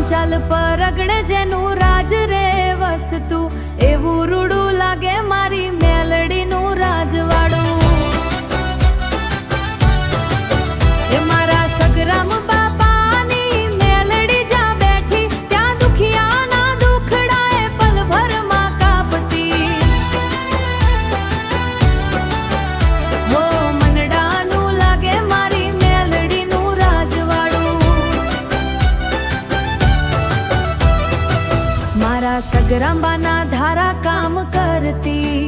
પાંચાલ પરગણે જેનું રાજ રે વસતું, એવું રૂડું લાગે મારી મેલડીનું રાજવાડું. એ મારા સગરામ બાપાની મેલડી જા બેઠી, ત્યાં દુખિયાના દુખડાએ પલભરમાં કાપતી. હો મનડાનું લાગે મારી મેલડીનું રાજવાડું. મારા સગરાંબાના ધારા કામ કરતી,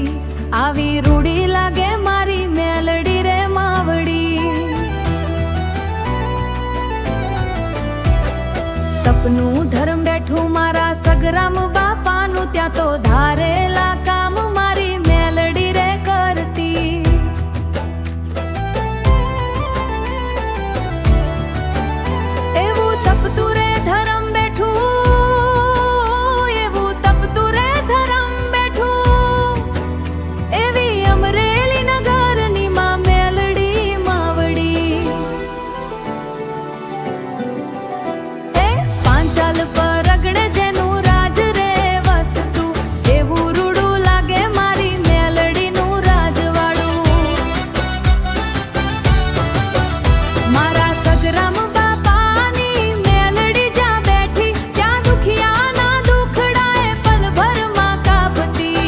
આવી રૂડી લાગે મારી મેલડી રે માવડી. તપનું ધર્મ બેઠું મારા સગરામ બાપાનું, ત્યાં તો ધારેલા કામ મારી મેલડી રે કરતી. એવું તપતું રે ધર્મ બેઠું, એવું તપતું રે ધર્મ બેઠું, એવી અમરેલી નગરની માં મેલડી માવડી. એ પાંચાલ પરગણે જેનું રાજ રે વસતું, એવું રૂડું લાગે મારી મેલડીનું રાજવાડું. મારા સગરામ બાપાની મેલડી જ્યાં બેઠી, ત્યાં દુખિયાના દુખડાએ પલભરમાં કાપતી.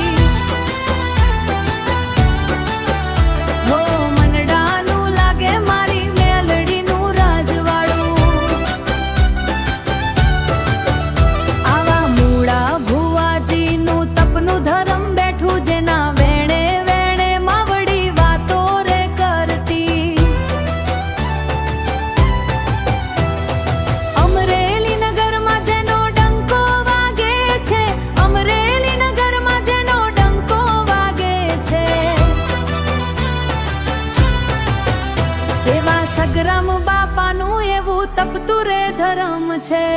હો મનડાનું લાગે મારી મેલડીનું રાજવાડું. આવા મૂળા ભુવાજીનું તપનું ધર્મ બેઠું, જેના વેણે વેણે માવડી વાતો રે કરતી. અમરેલી નગરમાં જેનો ડંકો વાગે છે, અમરેલી નગરમાં જેનો ડંકો વાગે છે, એવા સગરામ બાપાનું એવું તપતું રે ધર્મ છે.